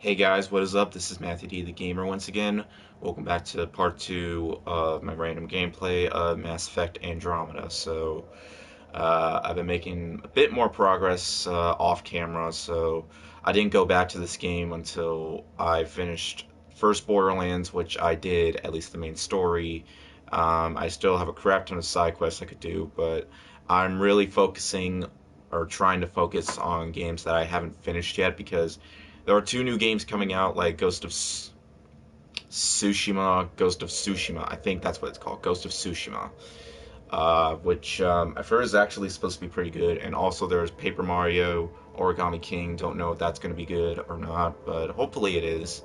Hey guys, what is up? This is MatthewDTheGamer once again. Welcome back to part 2 of my random gameplay of Mass Effect Andromeda. I've been making a bit more progress off camera, so I didn't go back to this game until I finished first Borderlands, which I did, at least the main story. I still have a crap ton of side quests I could do, but I'm really focusing or trying to focus on games that I haven't finished yet because there are two new games coming out, like Ghost of Tsushima. I think that's what it's called, Ghost of Tsushima, which I've heard is actually supposed to be pretty good. And also there's Paper Mario Origami King. Don't know if that's going to be good or not, but hopefully it is.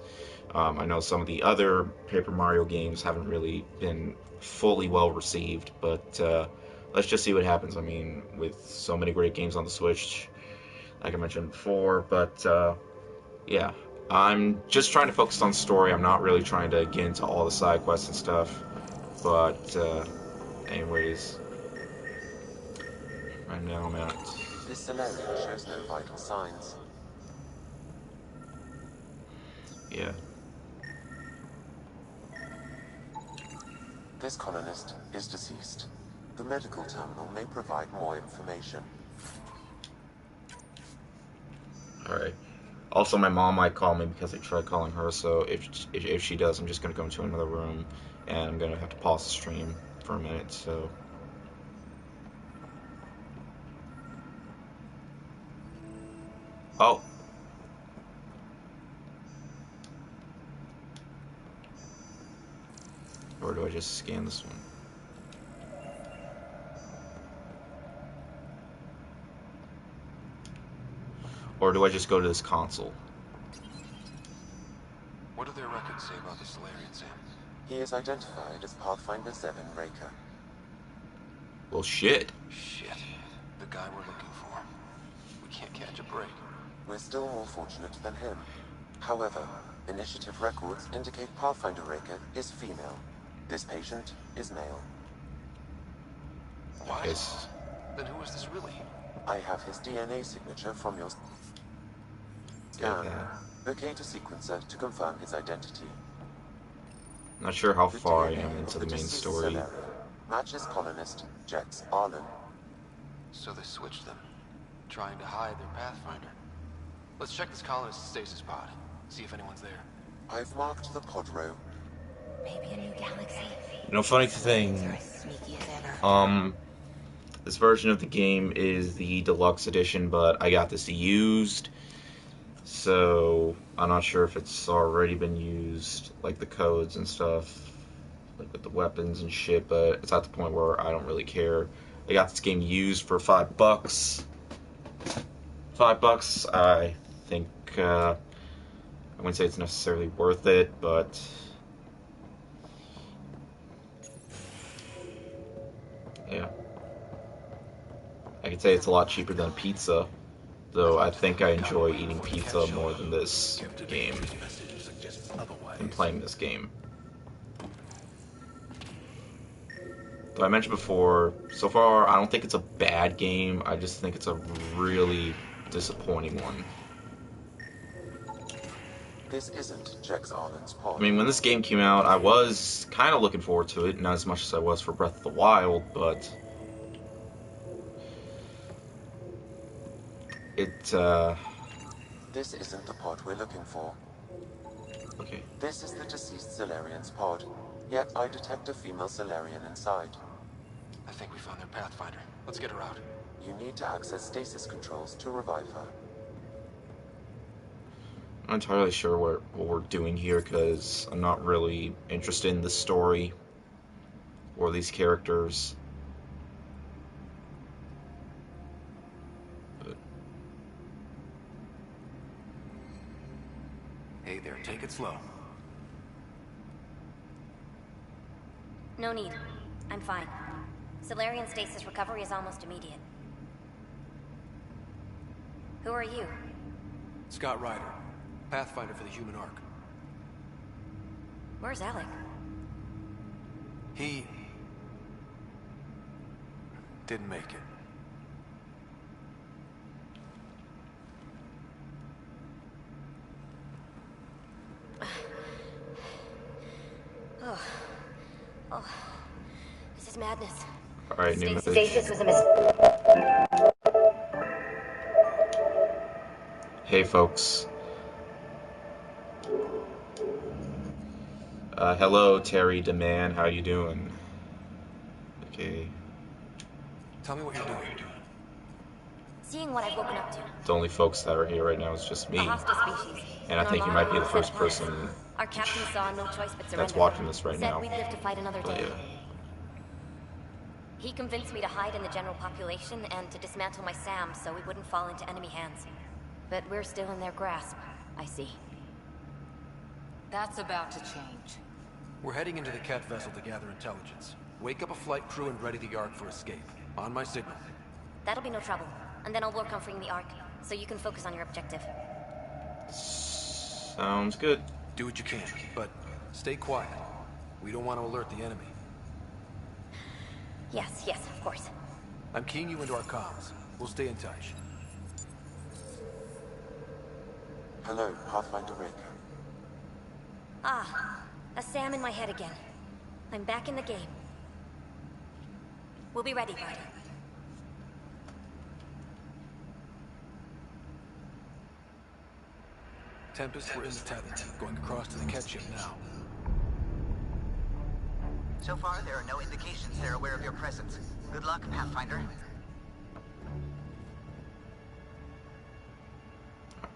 I know some of the other Paper Mario games haven't really been fully well received, but let's just see what happens. I mean, with so many great games on the Switch, like I mentioned before, but yeah, I'm just trying to focus on story. I'm not really trying to get into all the side quests and stuff. But, anyways, right now I'm at. This Solarian shows no vital signs. Yeah. This colonist is deceased. The medical terminal may provide more information. Alright. Also, my mom might call me because I tried calling her, so if she does, I'm just gonna go into another room and I'm gonna have to pause the stream for a minute, so. Oh! Or do I just scan this one? Or do I just go to this console? What do their records say about the Solarian, Sam? He is identified as Pathfinder 7 Raker. Well, shit. Shit. The guy we're looking for. We can't catch a break. We're still more fortunate than him. However, initiative records indicate Pathfinder Raker is female. This patient is male. What? Yes. Then who is this really? I have his DNA signature from your Get scan. that. Locate a sequencer to confirm his identity. Not sure how The far I DNA am into of the main deceased story. Solarian matches colonist Jex Arlen. So they switched them, trying to hide their Pathfinder. Let's check this colonist's stasis pod. See if anyone's there. I've marked the pod row. Maybe a new galaxy. You know, funny thing, Are as sneaky as ever. this version of the game is the deluxe edition, but I got this used, so I'm not sure if it's already been used, like the codes and stuff, like with the weapons and shit, but it's at the point where I don't really care. I got this game used for $5. $5, I think, I wouldn't say it's necessarily worth it, but yeah. I could say it's a lot cheaper than pizza, though I think I enjoy eating pizza more than this game, than playing this game. Though I mentioned before, so far I don't think it's a bad game, I just think it's a really disappointing one. This isn't Jex Arlen's pod. I mean, when this game came out, I was kind of looking forward to it, not as much as I was for Breath of the Wild, but This isn't the pod we're looking for. okay. This is the deceased Solarian's pod. Yet I detect a female Solarian inside. I think we found their Pathfinder. Let's get her out. You need to access stasis controls to revive her. I'm not entirely sure what we're doing here, because I'm not really interested in the story or these characters. But Hey there, take it slow. No need. I'm fine. Solarian stasis recovery is almost immediate. Who are you? Scott Ryder, Pathfinder for the Human Ark. Where's Alec? He didn't make it. Oh, this is madness. Alright, new message. Stasis was a mistake. Hey folks. Hello, Terry DeMann. How you doing? Okay. Tell me what you're doing. Seeing what I've woken up to. The only folks that are here right now is just me. A hostile species. And I think you might be the first person Our captain saw no choice but surrender. that's watching this right Said now. we'd live to fight another But day. yeah. He convinced me to hide in the general population and to dismantle my SAM so we wouldn't fall into enemy hands. But we're still in their grasp, I see. That's about to change. We're heading into the Cat vessel to gather intelligence. Wake up a flight crew and ready the Ark for escape. On my signal. That'll be no trouble. And then I'll work on freeing the Ark, so you can focus on your objective. Sounds good. Do what you can, but stay quiet. We don't want to alert the enemy. Yes, of course. I'm keying you into our comms. We'll stay in touch. Hello, Pathfinder Rick. Ah, a SAM in my head again. I'm back in the game. We'll be ready, Ryder. Tempest, we're in the tether. Going across to the Cat ship now. So far, there are no indications they're aware of your presence. Good luck, Pathfinder.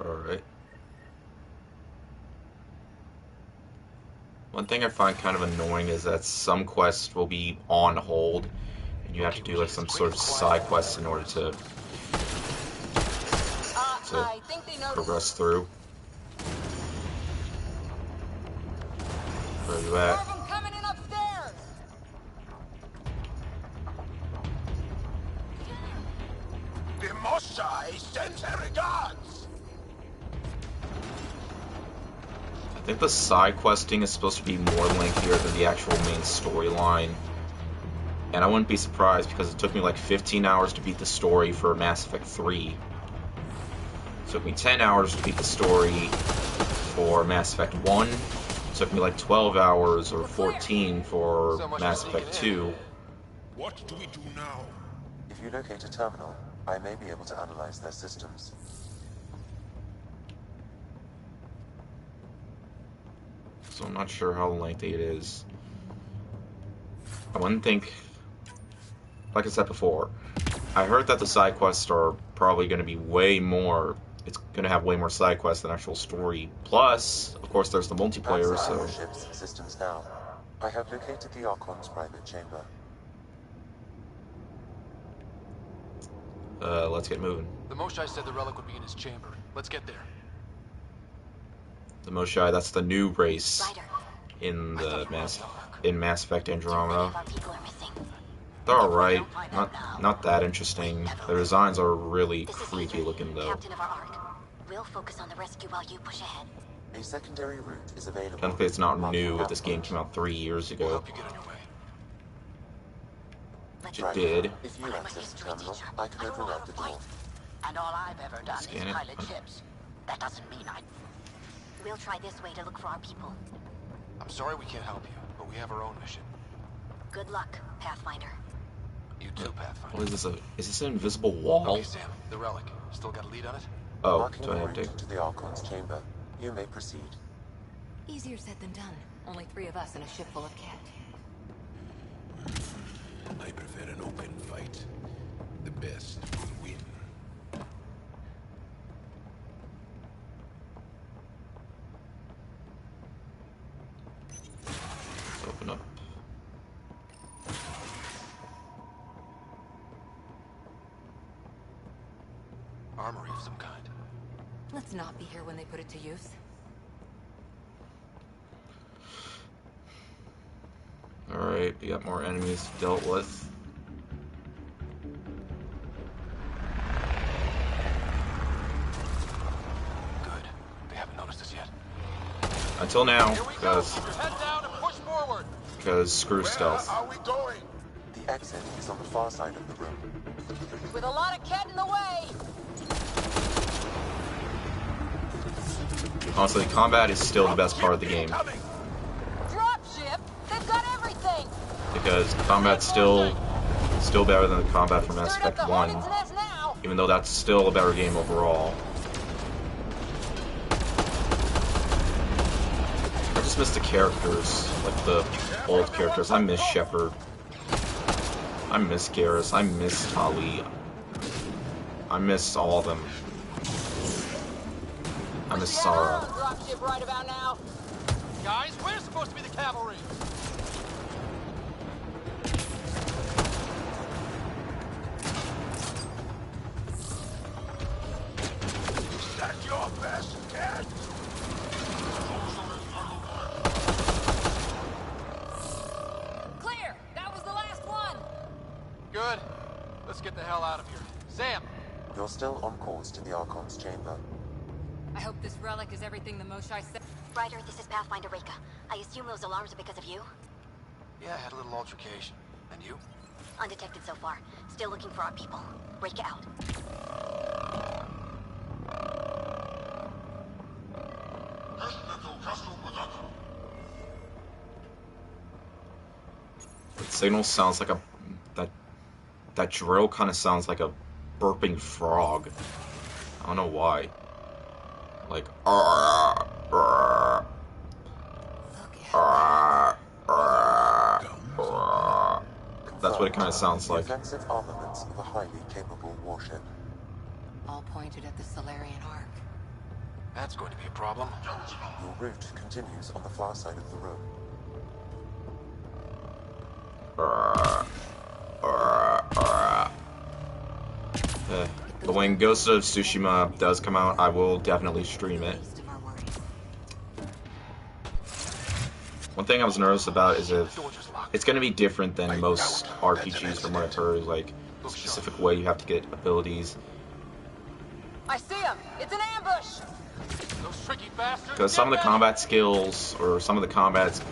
Alright. One thing I find kind of annoying is that some quests will be on hold, and you have to do like some sort of side quests in order to progress through. Where are you at? Coming in upstairs. The Moshai sends her regards! I think the side questing is supposed to be more lengthier than the actual main storyline. And I wouldn't be surprised because it took me like 15 hours to beat the story for Mass Effect 3. It took me 10 hours to beat the story for Mass Effect 1. It took me like 12 hours or 14 for Mass Effect 2. What do we do now? If you locate a terminal, I may be able to analyze their systems. So I'm not sure how lengthy it is. I wouldn't think... Like I said before, I heard that the side quests are probably going to be way more... It's going to have way more side quests than actual story. Plus, of course, there's the multiplayer, Access so... our ship's systems now. I have located the Archon's private chamber. Let's get moving. The Moshai said the relic would be in his chamber. Let's get there. The Moshai, that's the new race Ryder, in the Mass Effect Andromeda. many of our people are missing. They're alright, not that interesting. The designs are really This is creepy Peter, looking though. Captain of our Ark. We'll focus on the rescue while you push ahead. A secondary route is available. Technically it's not Mark new the if this game came out 3 years We'll ago. help you get on your way. Let's It Right. did. If you I'm a access the history terminal, teacher. I can I don't know override how the to door. fight. And all I've ever done Scan is it. pilot ships. That doesn't mean I... We'll try this way to look for our people. I'm sorry we can't help you, but we have our own mission. Good luck, Pathfinder. You too, Pathfinder. What is this? Is this an invisible wall? Okay, Sam. The relic. Still got a lead on it? Oh, Marking do the I have route to? to the Archon's chamber. You may proceed. Easier said than done. Only 3 of us in a ship full of cat. I prefer an open fight. The best will win. Let's open up. Armory of some kind. Let's not be here when they put it to use. Alright, we got more enemies dealt with. Good. They haven't noticed us yet. Until now, Here we go. because Keep your head down and push forward. screw stealth. Where are we going? The exit is on the far side of the room. With a lot of cat in the way! Honestly, combat is still the best part of the game. Coming. Dropship! They've got everything! because the combat's still better than the combat from Mass Effect 1, even though that's still a better game overall. I just miss the characters, like the old characters. I miss Shepard. I miss Garrus. I miss Tali. I miss all of them. I miss Sarah. Guys, we're supposed to be the cavalry. Is that your best cat? Clear! That was the last one! Good. Let's get the hell out of here. Sam! You're still on course to the Archon's chamber. I hope this relic is everything the Moshai said. Ryder, this is Pathfinder Reka. I assume those alarms are because of you? Yeah, I had a little altercation. And you? Undetected so far. Still looking for our people. Reka out. The signal sounds like a... That drill kind of sounds like a burping frog. I don't know why. Like... That's what it kind of sounds The like. offensive armaments of a highly capable warship. All pointed at the Solarian Ark. That's going to be a problem. Your route continues on the far side of the room. But when Ghost of Tsushima does come out, I will definitely stream it. Least of our worries. One thing I was nervous about is if it's going to be different than most RPGs from what I've heard, like a specific way you have to get abilities. I see him! It's an ambush! Those tricky bastards. Because some of the combat skills, or some of the combats,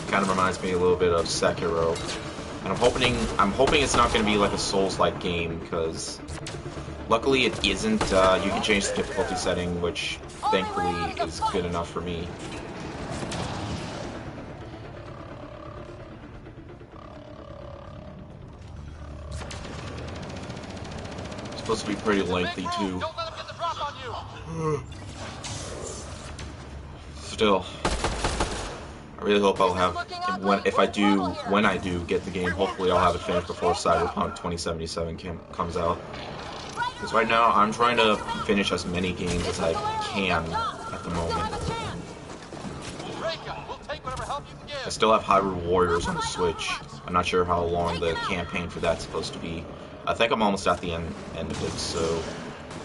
kind of reminds me a little bit of Sekiro. And I'm hoping it's not going to be like a Souls-like game, because luckily it isn't. You can change the difficulty setting, which thankfully is good enough for me. It's supposed to be pretty lengthy too. Don't let them get the drop on you. Still, I really hope I'll have, when I do get the game, hopefully I'll have it finished before Cyberpunk 2077 comes out. Because right now, I'm trying to finish as many games as I can at the moment. Reka, we'll take whatever help you can I give. still have Hyrule Warriors on the Switch. I'm not sure how long the campaign for that's supposed to be. I think I'm almost at the end of it, so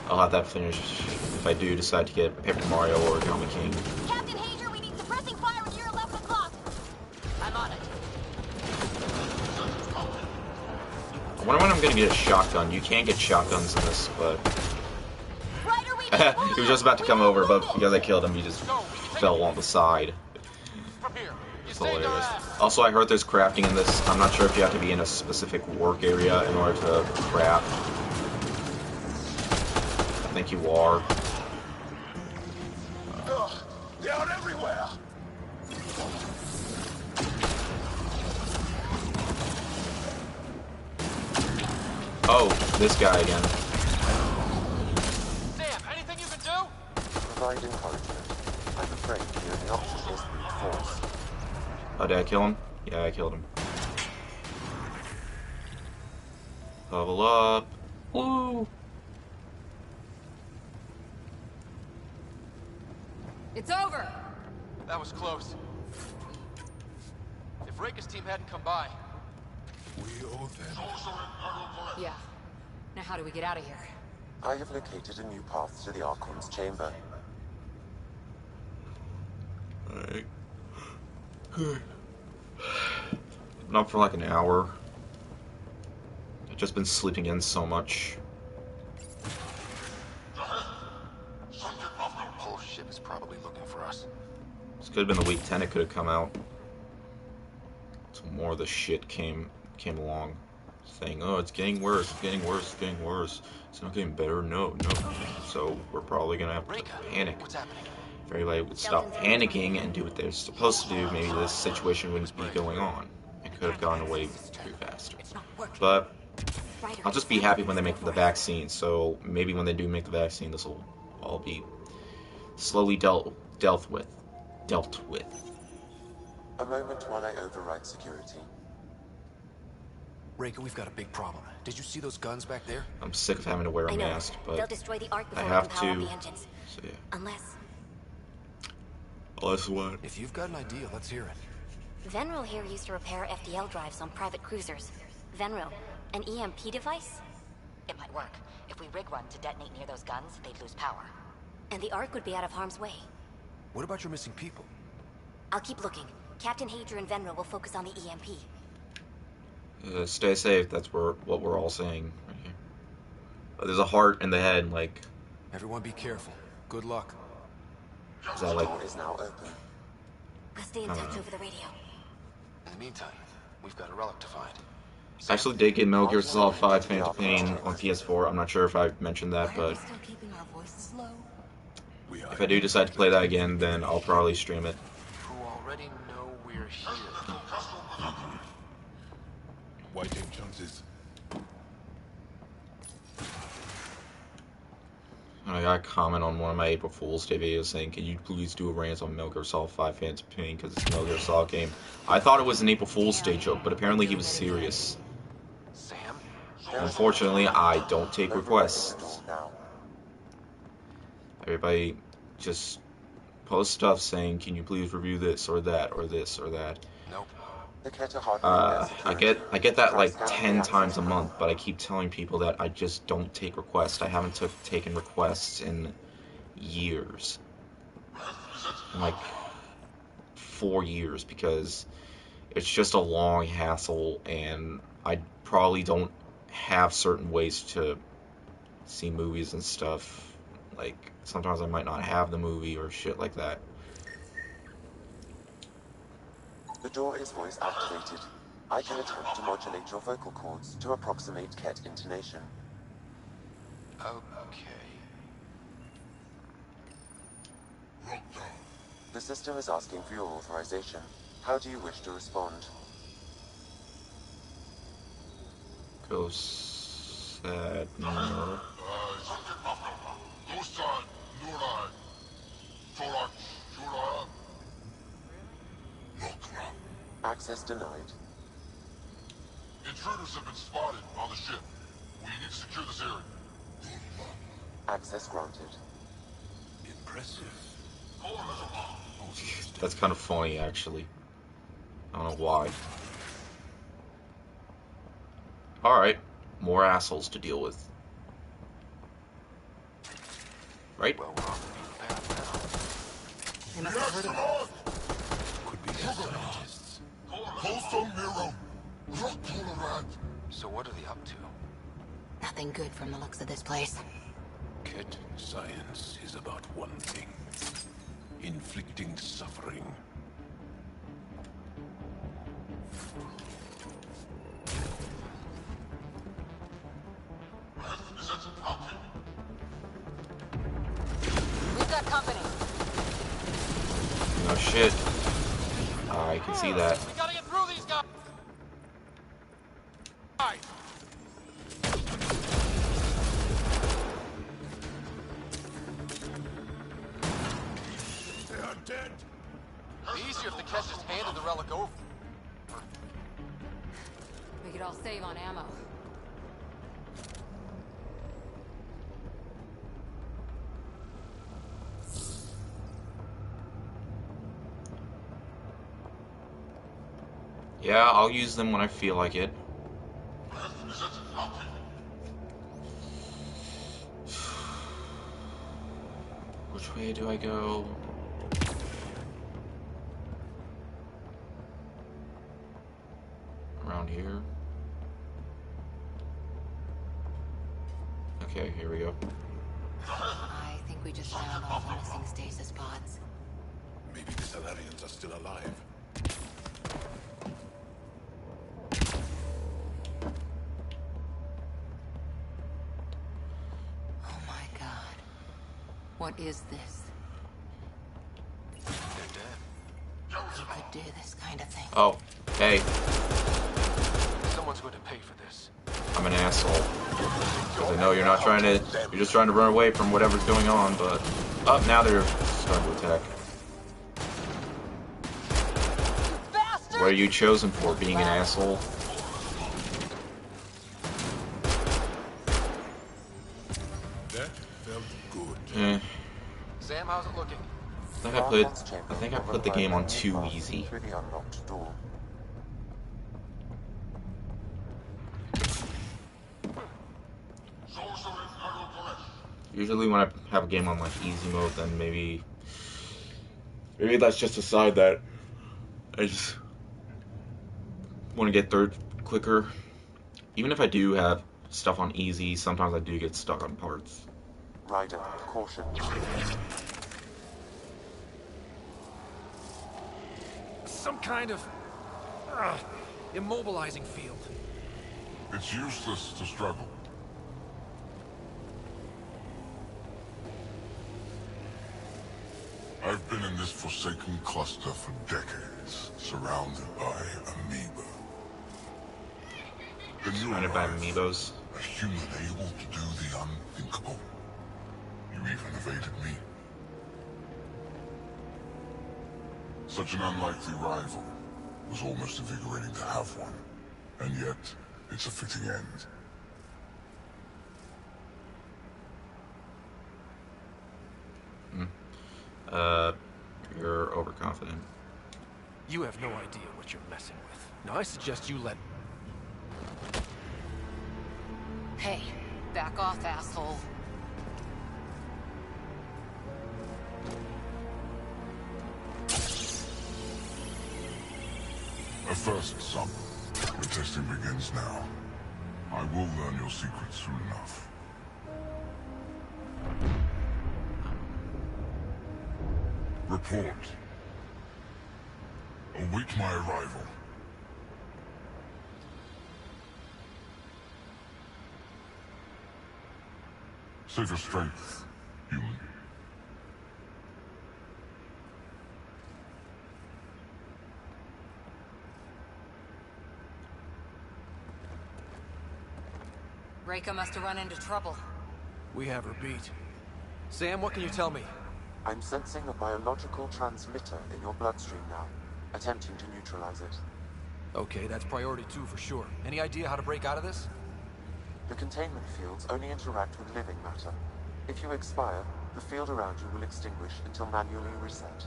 I'll have that finished if I do decide to get Paper Mario or Origami King. Captain Hager, we need suppressing fire near 11 o'clock! I'm on it. I wonder when I'm gonna get a shotgun. You can't get shotguns in this, but... Ryder, we need he was just about to come over, but because I killed him, he just fell on the side. From here. You It's saved our hilarious. ass. Also, I heard there's crafting in this. I'm not sure if you have to be in a specific work area in order to craft. I think you are. Ugh, they're out everywhere. Oh, this guy again. Sam, anything you can do? Provide encouragement. I'm afraid the only option is brute force. Oh, did I kill him? Yeah, I killed him. Level up. Woo! It's over! That was close. If Reka's team hadn't come by, We owe them. Yeah. Now how do we get out of here? I have located a new path to the Archon's chamber. Alright. Been up for like an hour. I've just been sleeping in so much. the whole ship is probably looking for us. This could have been the week 10 it could have come out. So more of the shit came along. Saying, oh, it's getting worse, it's getting worse, it's getting worse. It's not getting better, no. So we're probably gonna have to Reka, panic. what's happening? If everybody would stop panicking and do what they're supposed to do, maybe this situation wouldn't be going on. And could have gotten away pretty faster. But I'll just be happy when they make the vaccine. So maybe when they do make the vaccine, this will all be slowly dealt with. A moment while I override security. Reika, we've got a big problem. Did you see those guns back there? I'm sick of having to wear a I know. mask, but They'll destroy the Ark I before have we can power to. up the engines. So yeah. Unless what? If you've got an idea, let's hear it. Venril here used to repair FDL drives on private cruisers. Venril, an EMP device? It might work. If we rig one to detonate near those guns, they'd lose power. And the Ark would be out of harm's way. What about your missing people? I'll keep looking. Captain Hadra and Venril will focus on the EMP. Stay safe. That's what we're all saying right here. There's a heart in the head. Like, Everyone, be careful. Good luck. is that like? The door is now open. I'll stay in touch over the radio. In the meantime, we've got a relic to find. I actually did get Metal Gear Solid 5 Phantom Pain on PS4. I'm not sure if I mentioned that, Why are we but still keeping our voices low? if I do decide to play that again, then I'll probably stream it. Who already know we're here. Why take chances? I got a comment on one of my April Fool's Day videos saying, "Can you please do a rant on Metal Gear Solid 5 Phantom Pain because it's a Metal Gear Solid game?" I thought it was an April Fool's Day joke, but apparently he was serious. Sam? Unfortunately, I don't take requests. Now. Everybody just post stuff saying, "Can you please review this or that or this or that?" Nope. The cat are hardly I get that like 10 times a month, but I keep telling people that I just don't take requests. I haven't taken requests in years, in like 4 years, because it's just a long hassle, and I probably don't have certain ways to see movies and stuff. Like sometimes I might not have the movie or shit like that. The door is voice activated. I can attempt to modulate your vocal cords to approximate cat intonation. Okay. The system is asking for your authorization. How do you wish to respond? Go sad no. Access denied. Intruders have been spotted on the ship. We need to secure this area. Access granted. Impressive. That's kind of funny, actually. I don't know why. Alright, more assholes to deal with. Right? Well, we're on the beaten path They must have heard of us. Could be their scientists. now. So what are they up to? Nothing good from the looks of this place. Ket science is about one thing. Inflicting suffering. We've got company. No shit. I can see that. We gotta get through these guys! They are dead. It'd be easier if the Kesh just handed the relic over. We could all save on ammo. Yeah, I'll use them when I feel like it. Which way do I go? Around here? Okay, here we go. I think we just found all the missing stasis pods. Maybe the Salarians are still alive. Oh my god. What is this? They're dead. He could do this kind of thing. Oh, hey. Someone's going to pay for this. I'm an asshole. Because I know you're not trying to, you're just trying to run away from whatever's going on, but... Oh, now they're starting to attack. What are you chosen for, being an asshole? That felt good. Sam, how's it looking? I think I put the game on too easy. Through the unlocked door. Usually when I have a game on like easy mode, then maybe let's just decide that I just want to get through quicker. Even if I do have stuff on easy, sometimes I do get stuck on parts. Rider, caution. Some kind of immobilizing field. It's useless to struggle. I've been in this forsaken cluster for decades, surrounded by amoeba. Then you Surrounded by arrive, amiibos. a human able to do the unthinkable. You even evaded me. Such an unlikely rival. Was almost invigorating to have one. And yet, it's a fitting end. You're overconfident. You have no idea what you're messing with. Now I suggest you let... Hey, back off, asshole. A first, son. The testing begins now. I will learn your secrets soon enough. Report. Await my arrival. Save your strength, human. Reika must have run into trouble. We have her beat. Sam, what can you tell me? I'm sensing a biological transmitter in your bloodstream now, attempting to neutralize it. Okay, that's priority 2 for sure. Any idea how to break out of this? The containment fields only interact with living matter. If you expire, the field around you will extinguish until manually reset.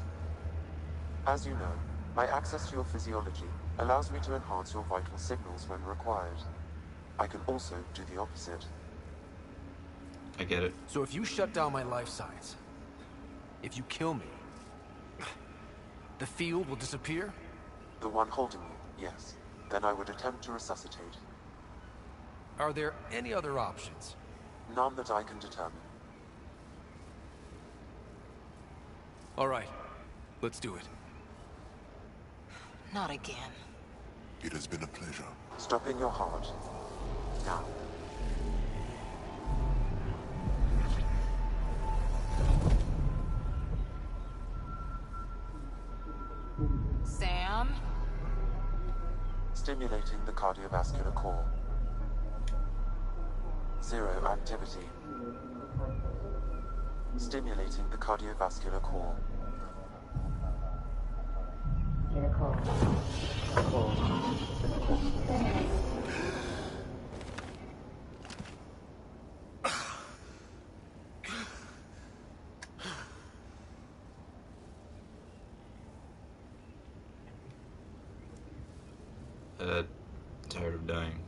As you know, my access to your physiology allows me to enhance your vital signals when required. I can also do the opposite. I get it. So if you shut down my life signs, if you kill me, the field will disappear? The one holding you, yes. Then I would attempt to resuscitate. Are there any other options? None that I can determine. All right, let's do it. Not again. It has been a pleasure. Stopping your heart. Now. Sam? Stimulating the cardiovascular core. 0 activity. Stimulating the cardiovascular core. Tired of dying.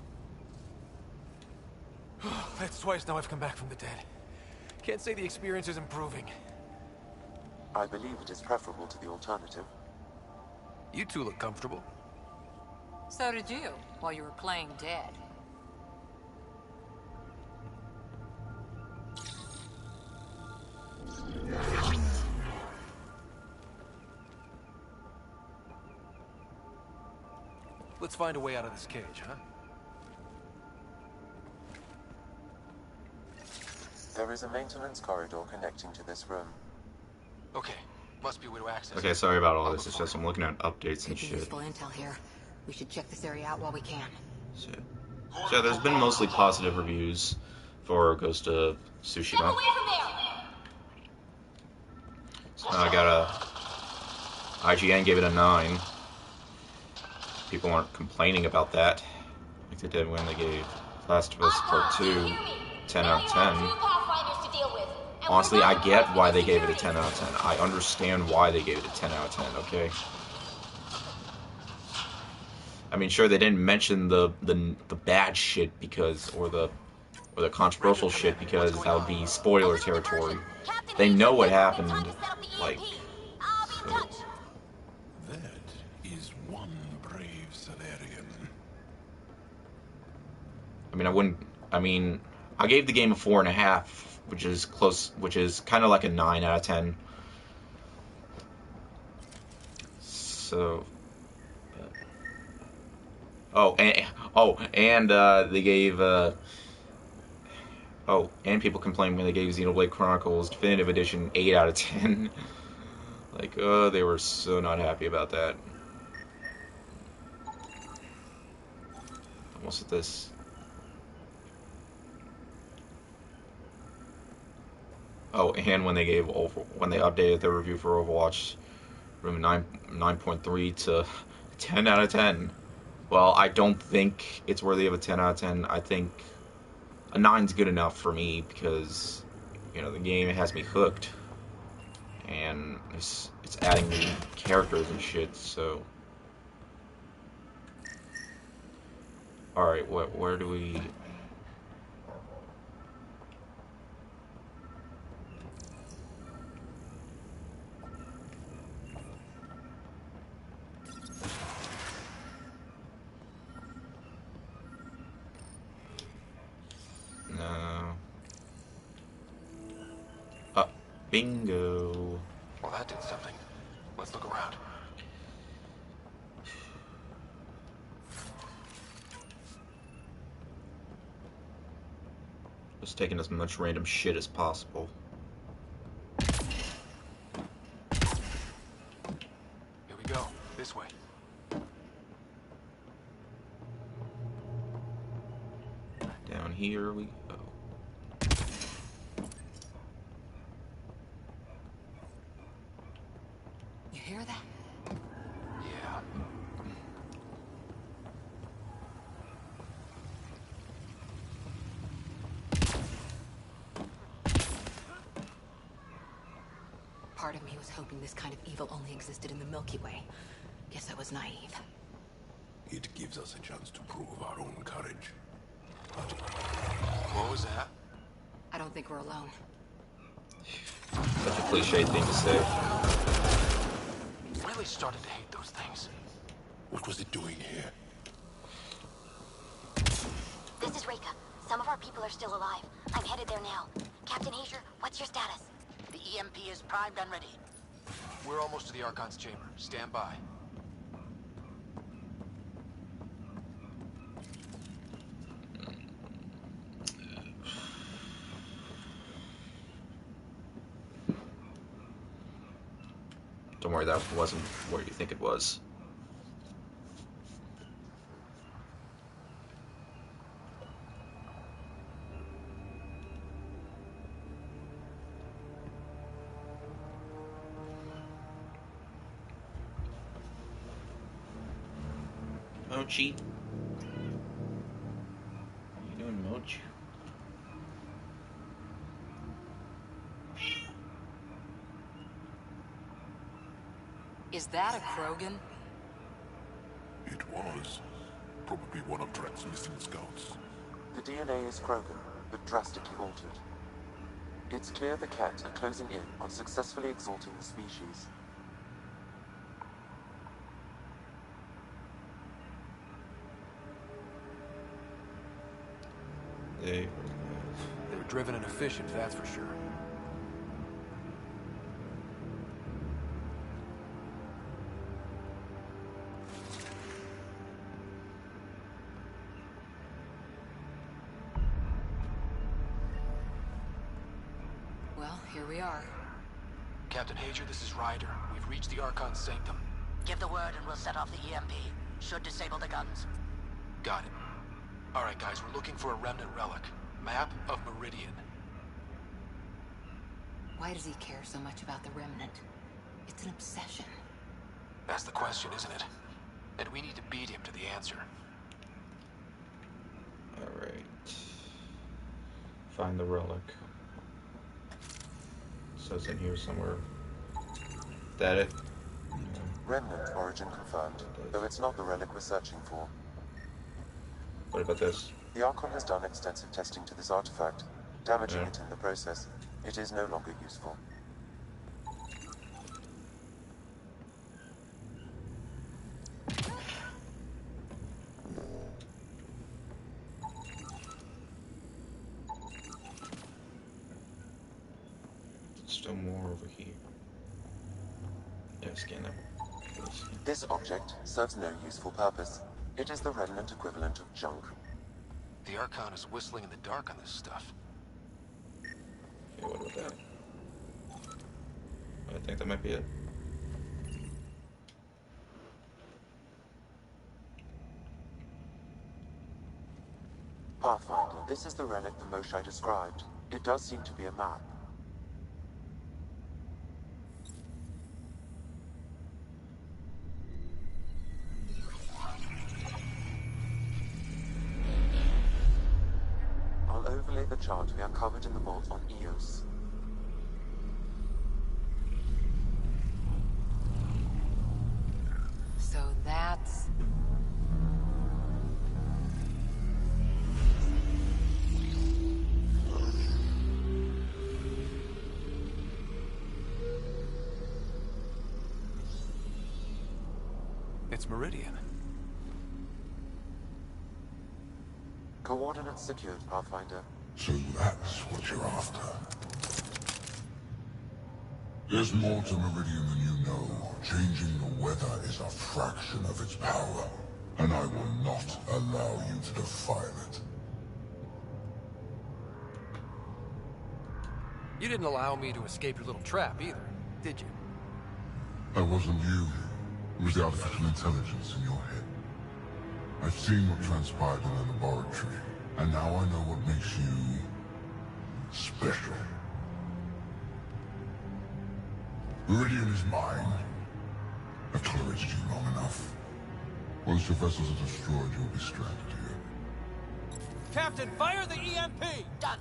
That's twice now I've come back from the dead. Can't say the experience is improving. I believe it is preferable to the alternative. You two look comfortable. So did you, while you were playing dead. Let's find a way out of this cage, huh? There is a maintenance corridor connecting to this room. Okay, must be a way to access Okay, it. sorry about all this. It's just I'm looking at updates and Could be shit. useful intel here. We should check this area out while we can. Shit. So there's been mostly positive reviews for Ghost of Tsushima. So I got a IGN gave it a 9. People aren't complaining about that, like they did when they gave Last of Us Part 2 10 out of 10. Honestly, I get why they gave it a 10 out of 10. I understand why they gave it a 10 out of 10, okay? I mean, sure, they didn't mention the bad shit because, or the controversial shit because that would be spoiler territory. They know what happened, like, so. That is one brave Salarian. I mean, I gave the game a 4.5, which is close, which is kind of like a 9 out of 10. So, and they gave, and people complained when they gave Xenoblade Chronicles Definitive Edition 8 out of 10. Like, they were so not happy about that. What's with this? Oh, and when they updated their review for Overwatch, from 9.3 to 10 out of 10. Well, I don't think it's worthy of a 10 out of 10. I think a 9's good enough for me because, you know, the game has me hooked. And it's adding new characters and shit, so. Alright, where do we... No. Bingo. Well, that did something. Let's look around. Just taking as much random shit as possible. Here we go. This way. Down here we go. You hear that? Yeah. Part of me was hoping this kind of evil only existed in the Milky Way. Guess I was naive. It gives us a chance to prove our own courage. What was that? I don't think we're alone. Such a cliche thing to say. Really started to hate those things. What was it doing here? This is Reka. Some of our people are still alive. I'm headed there now. Captain Hazer, what's your status? The EMP is primed and ready. We're almost to the Archon's chamber. Stand by. Don't worry, that wasn't where you think it was. Mochi. How you doing, Mochi? Is that a Krogan? It was. Probably one of Drek's missing scouts. The DNA is Krogan, but drastically altered. It's clear the Ket are closing in on successfully exalting the species. They They're driven and efficient, that's for sure. Well, here we are. Captain Hager, this is Ryder. We've reached the Archon's sanctum. Give the word and we'll set off the EMP. Should disable the guns. Got it. Alright guys, we're looking for a remnant relic. Map of Meridian. Why does he care so much about the remnant? It's an obsession. That's the question, isn't it? And we need to beat him to the answer. Alright. Find the relic. It says in here somewhere. Is that it? Remnant origin confirmed, though it's not the relic we're searching for. What about this? The Archon has done extensive testing to this artifact, damaging it in the process. It is no longer useful. Still more over here. Yeah, scan that. Please. This object serves no useful purpose. It is the remnant equivalent of junk. The Archon is whistling in the dark on this stuff. Okay, what about that? I think that might be it. Pathfinder, this is the relic the Moshai described. It does seem to be a map. I'll overlay the chart we uncovered in the vault on Eos. So that's... It's Meridian. Coordinates secured, Pathfinder. So that's what you're after. There's more to Meridian than you know. Changing the weather is a fraction of its power, and I will not allow you to defile it. You didn't allow me to escape your little trap either, did you? That wasn't you. It was the artificial intelligence in your head. I've seen what transpired in the laboratory, and now I know what makes you... special. Meridian is mine. I've tolerated you long enough. Once your vessels are destroyed, you'll be stranded here. Captain, fire the EMP! Done!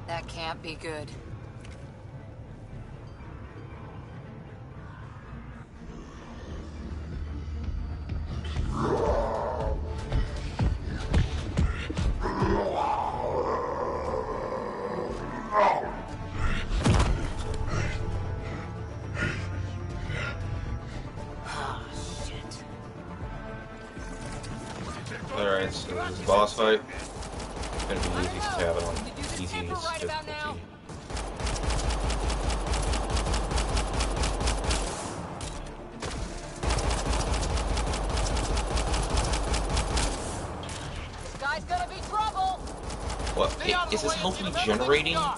That can't be good. Alright, so this is a boss fight. It's gonna be easy to have it on easiest difficulty. This guy's gonna be trouble! What? Is this healthy generating? Yeah,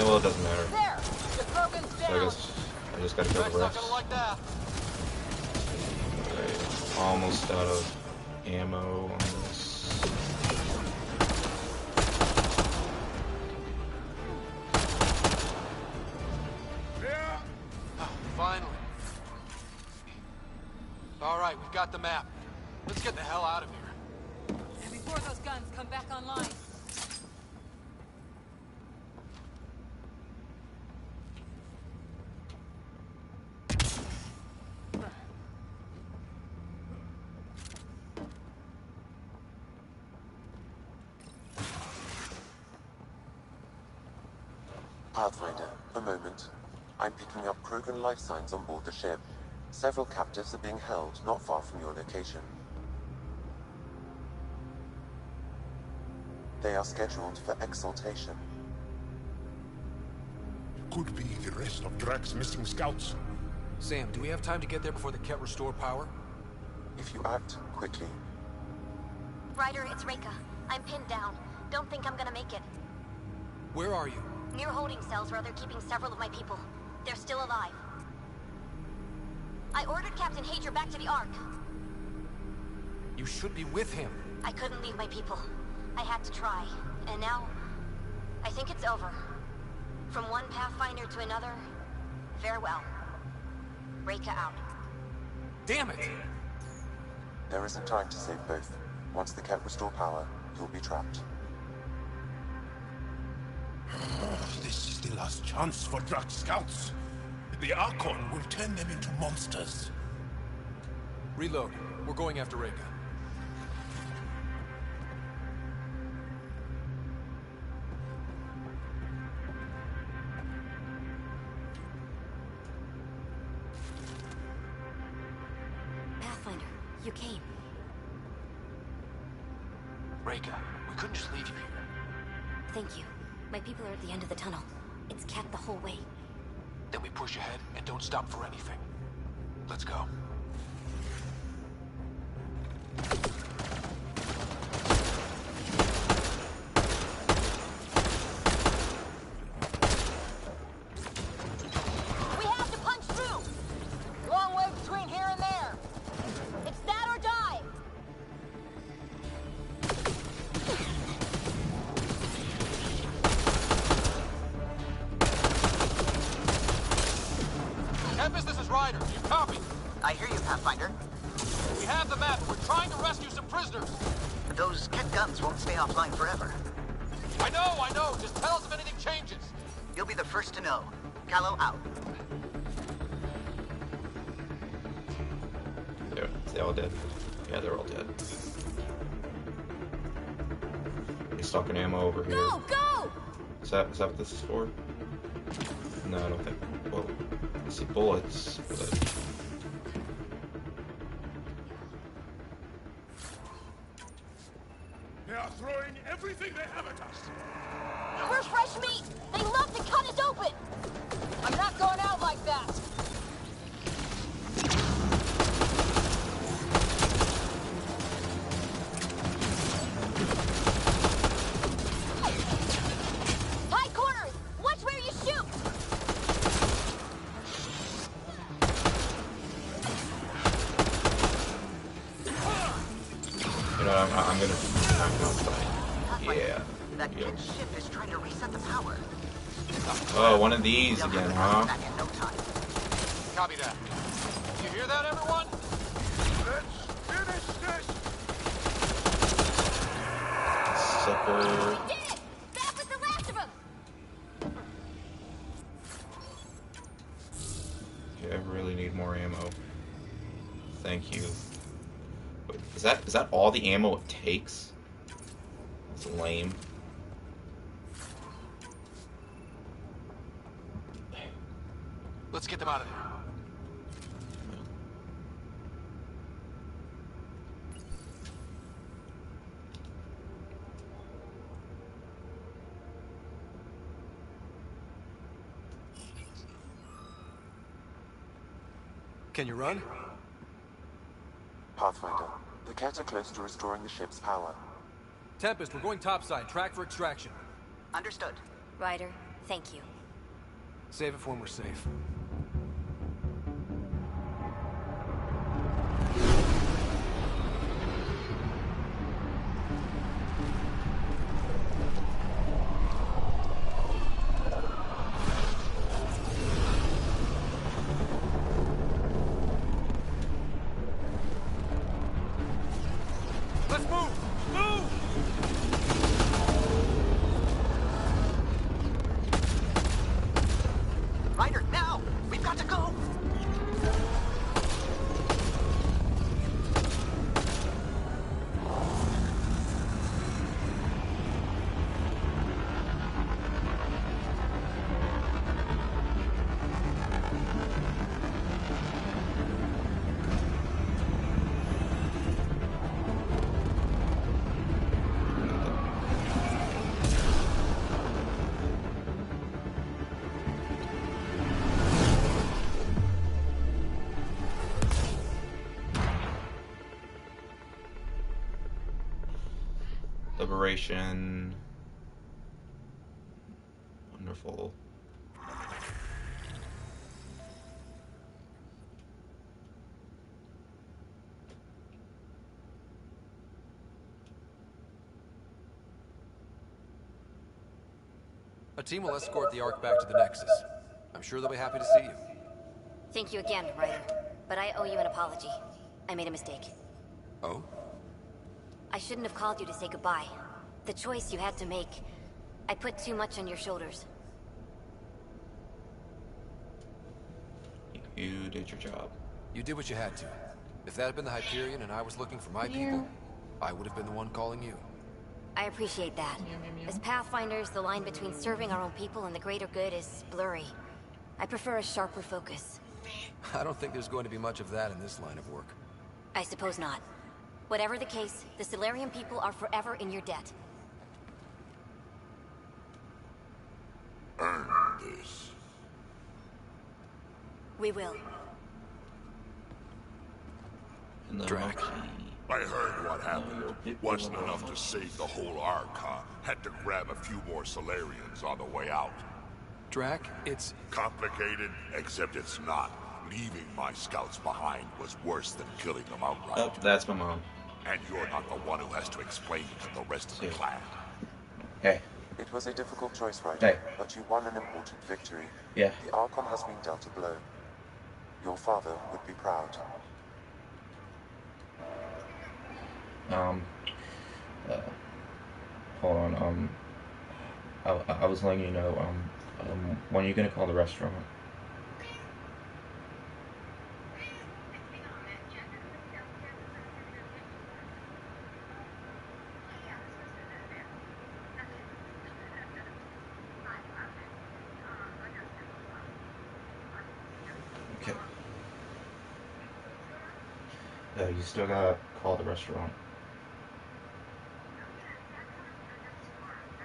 well, it doesn't matter. There! The Krogan's So I down! guess I just gotta kill the rest. Alright, almost out of ammo on this. Oh, finally. Alright, we've got the map. Let's get the hell out of here. And before those guns come back online. Pathfinder, a moment. I'm picking up Krogan life signs on board the ship. Several captives are being held not far from your location. They are scheduled for exaltation. could be the rest of Drax's missing scouts. Sam, do we have time to get there before the Ket restore power? If you act quickly. Ryder, it's Reika. I'm pinned down. Don't think I'm gonna make it. Where are you? Near holding cells where they're keeping several of my people. They're still alive. I ordered Captain Hager back to the Ark. You should be with him. I couldn't leave my people. I had to try. And now, I think it's over. From one Pathfinder to another, farewell. Reika out. Damn it! There isn't time to save both. Once the Ket restore power, you'll be trapped. This is the last chance for Drax scouts. The Archon will turn them into monsters. Reload. We're going after Reika. Pathfinder, you came. Reika, we couldn't just leave you here. Thank you. My people are at the end of the tunnel. It's capped the whole way. Then we push ahead and don't stop for anything. Let's go. We have to punch through! Long way between here and there. It's that or die! Tempest, this is Ryder. You copy? I hear you, Pathfinder. We have the map. We're trying to rescue some prisoners. Those Ket guns won't stay offline forever. I know. Just tell us if anything changes. You'll be the first to know. Callow out. They all dead. Yeah, they're all dead. He's stocking ammo over here. Go! Is that what this is for? No, I don't think. Well, I see bullets, but... They are throwing everything they have at us. We're fresh meat! They love to cut us open! I'm not going out like that! Tight corners! Watch where you shoot! You know, I'm gonna fight. Pathfinder, Yeah. that Ket ship is trying to reset the power. Oh, one of these They'll again, have the huh? back in no time. Copy that. You hear that, everyone? Let's finish this! Sucker. Did it! That was the last of them! Okay, I really need more ammo. Thank you. Wait, is that all the ammo it takes? It's lame. Let's get them out of there. Can you run? Pathfinder, the Ket are close to restoring the ship's power. Tempest, we're going topside. Track for extraction. Understood. Ryder, thank you. Save it for when we're safe. Let's move! Move! Ryder, now! We've got to go! Liberation. Wonderful. A team will escort the Ark back to the Nexus. I'm sure they'll be happy to see you. Thank you again, Ryder. But I owe you an apology. I made a mistake. Oh? I shouldn't have called you to say goodbye. The choice you had to make. I put too much on your shoulders. You did your job. You did what you had to. If that had been the Hyperion and I was looking for my people, I would have been the one calling you. I appreciate that. As Pathfinders, the line between serving our own people and the greater good is blurry. I prefer a sharper focus. I don't think there's going to be much of that in this line of work. I suppose not. Whatever the case, the Solarian people are forever in your debt. Earn this. We will. Drac. I heard what happened. Wasn't enough to save the whole Ark, huh? Had to grab a few more Solarians on the way out. Drac, it's... Complicated, except it's not. Leaving my scouts behind was worse than killing them outright. Oh, that's my mom. And you're not the one who has to explain it to the rest of the clan. Hey. It was a difficult choice, Ryder, Hey. but you won an important victory. Yeah. The Archon has been dealt a blow. Your father would be proud. Hold on, I was letting you know, when are you gonna call the restaurant? Okay. You still gotta call the restaurant.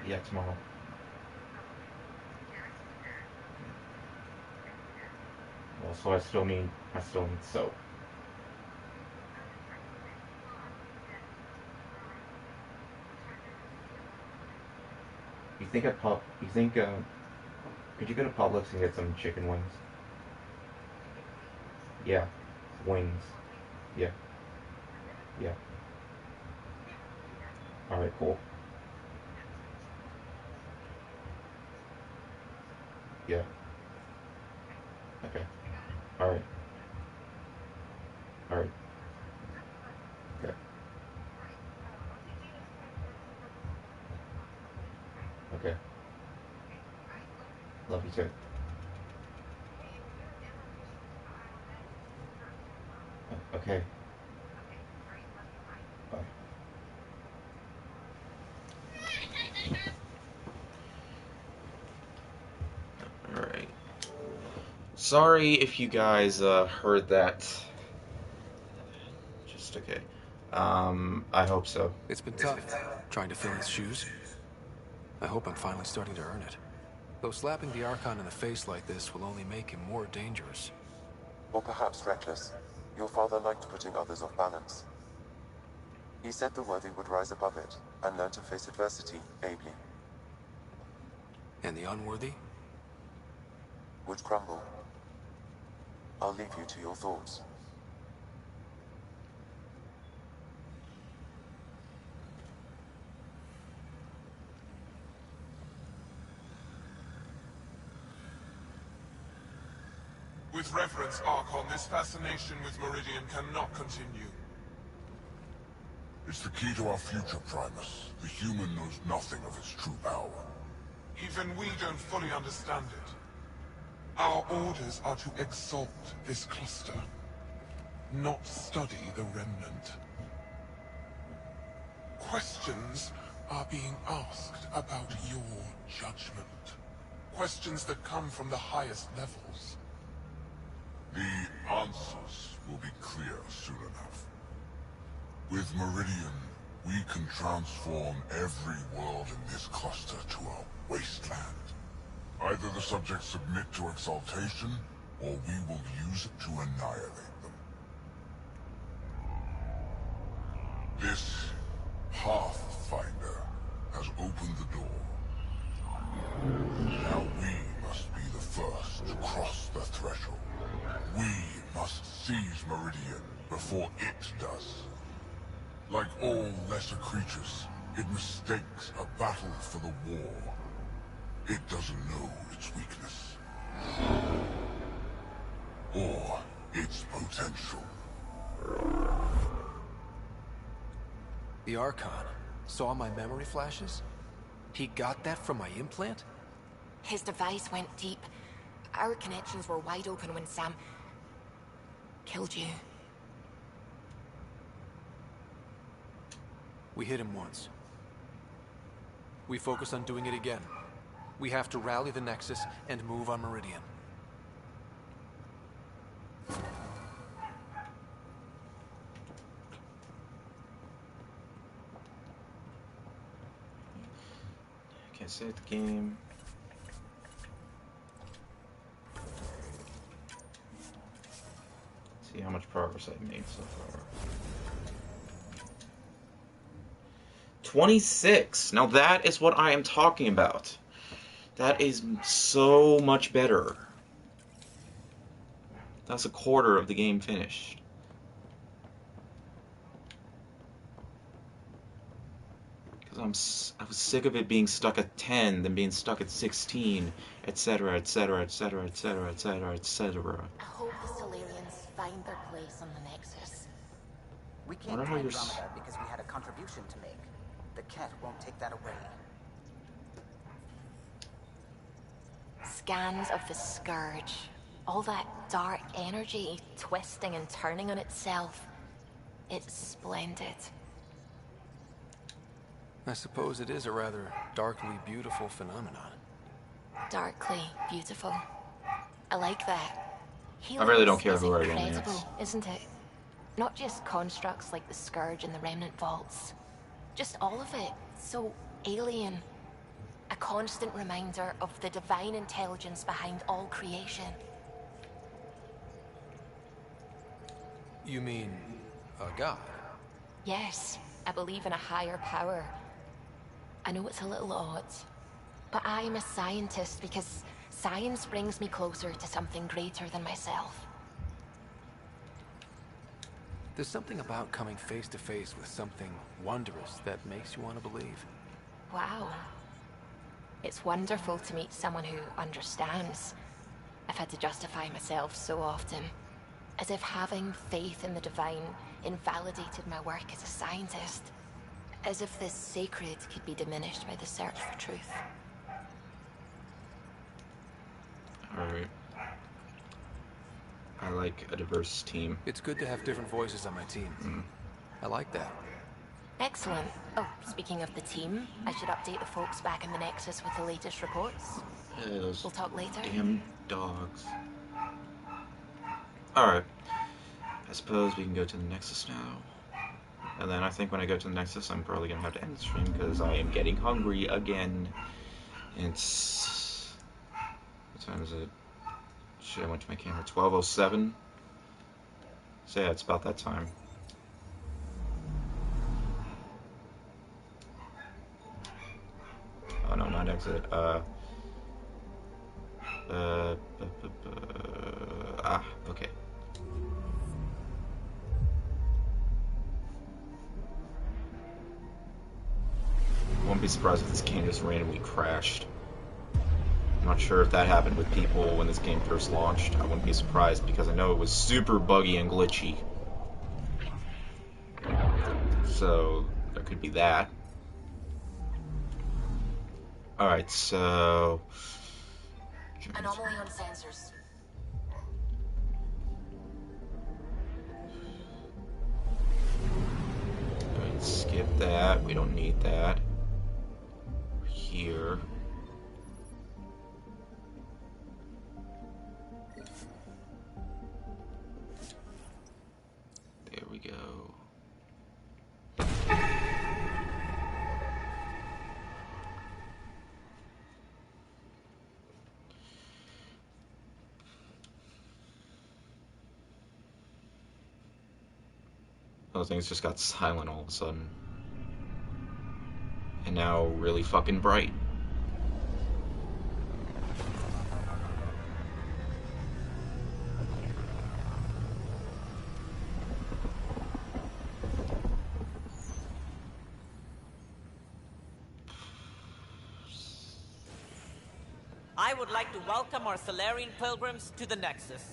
Yeah, tomorrow. Well, so I still need soap. You think could you go to Publix and get some chicken wings? Yeah, wings. Yeah. Yeah. Alright, cool. Yeah. Okay. Alright. Alright. Okay. Okay. Love you too. Okay. Bye. Alright. Sorry if you guys heard that. Just okay. I hope so. It's been tough, trying to fill his shoes. I hope I'm finally starting to earn it. Though slapping the Archon in the face like this will only make him more dangerous. Or perhaps reckless. Your father liked putting others off balance. He said the worthy would rise above it and learn to face adversity ably. And the unworthy? Would crumble. I'll leave you to your thoughts. With reverence, Archon, this fascination with Meridian cannot continue. It's the key to our future, Primus. The human knows nothing of its true power. Even we don't fully understand it. Our orders are to exalt this cluster, not study the remnant. Questions are being asked about your judgment. Questions that come from the highest levels. The answers will be clear soon enough. With Meridian, we can transform every world in this cluster to a wasteland. Either the subjects submit to exaltation, or we will use it to annihilate them. This Pathfinder before it does. Like all lesser creatures, it mistakes a battle for the war. It doesn't know its weakness. Or its potential. The Archon saw my memory flashes? He got that from my implant? His device went deep. Our connections were wide open when Sam killed you. We hit him once. We focus on doing it again. We have to rally the Nexus and move on Meridian. Okay, save the game. See how much progress I've made so far. 26! Now that is what I am talking about. That is so much better. That's a quarter of the game finished. Because I was sick of it being stuck at 10, then being stuck at 16, etc., etc., etc., etc., etc., etc. I hope the Solarians find their place on the Nexus. We can't do Andromeda because we had a contribution to make. The Ket won't take that away. Scans of the Scourge. All that dark energy twisting and turning on itself. It's splendid. I suppose it is a rather darkly beautiful phenomenon. Darkly beautiful. I like that. I really don't Helios care who is everyone incredible, is. isn't it? Not just constructs like the Scourge and the Remnant Vaults. Just all of it. So alien. A constant reminder of the divine intelligence behind all creation. You mean a god? Yes, I believe in a higher power. I know it's a little odd, but I'm a scientist because science brings me closer to something greater than myself. There's something about coming face to face with something wondrous that makes you want to believe. Wow. It's wonderful to meet someone who understands. I've had to justify myself so often, as if having faith in the divine invalidated my work as a scientist. As if this sacred could be diminished by the search for truth. Alright. I like a diverse team. It's good to have different voices on my team. I like that. Excellent. Oh, speaking of the team, I should update the folks back in the Nexus with the latest reports. Those We'll talk later. damn dogs. Alright. I suppose we can go to the Nexus now. And then I think when I go to the Nexus, I'm probably going to have to end the stream because I am getting hungry again. And it's... What time is it? Shit, I went to my camera. 12:07? So yeah, it's about that time. Oh no, not exit. Okay. Won't be surprised if this game just randomly crashed. I'm not sure if that happened with people when this game first launched. I wouldn't be surprised because I know it was super buggy and glitchy. So, there could be that. Alright, so... Anomaly on sensors. Alright, skip that. We don't need that. Here. There we go. Those things just got silent all of a sudden. And now really fucking bright. I would like to welcome our Solarian pilgrims to the Nexus.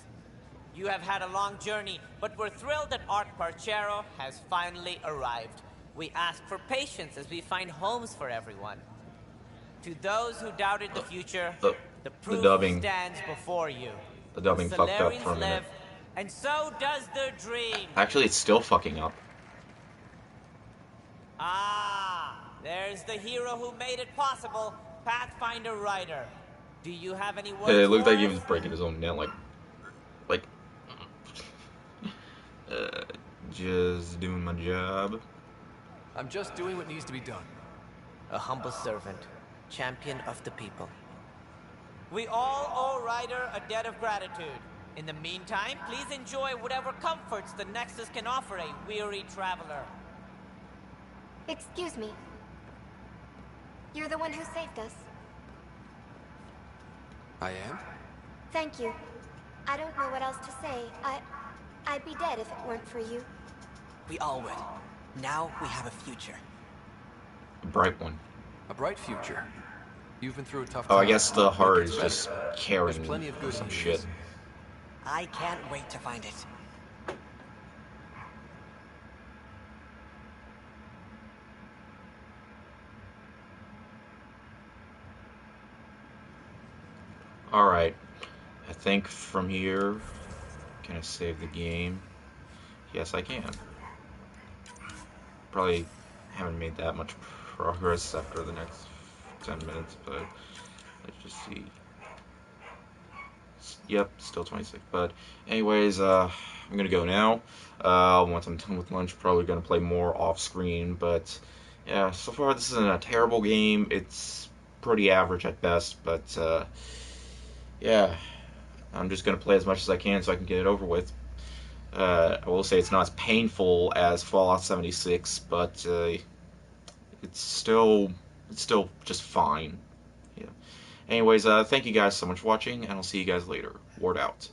You have had a long journey, but we're thrilled that Art Parchero has finally arrived. We ask for patience as we find homes for everyone. To those who doubted the future, the proof dubbing. stands before you. The dubbing fucked up for a Solarians minute. live, and so does their dream. Actually, it's still fucking up. Ah, there's the hero who made it possible, Pathfinder Ryder. Do you have any words It looked for like he us? was breaking his own net, like, just doing my job. I'm just doing what needs to be done. A humble servant, champion of the people. We all owe Ryder a debt of gratitude. In the meantime, please enjoy whatever comforts the Nexus can offer a weary traveler. Excuse me. You're the one who saved us. I am? Thank you. I don't know what else to say. I'd be dead if it weren't for you. We all would. Now we have a future. A bright one. A bright future. You've been through a tough Oh, time. I guess the Make heart it is better. just carrying There's plenty of good some news. shit. I can't wait to find it. Alright. I think from here, can I save the game? Yes, I can. Probably haven't made that much progress after the next 10 minutes, but let's just see. Yep, still 26. But anyways, I'm gonna go now. Once I'm done with lunch, probably gonna play more off screen. But yeah, so far this isn't a terrible game. It's pretty average at best, but yeah, I'm just gonna play as much as I can so I can get it over with. I will say it's not as painful as Fallout 76, but it's still just fine. Yeah. Anyways, thank you guys so much for watching, and I'll see you guys later. Ward out.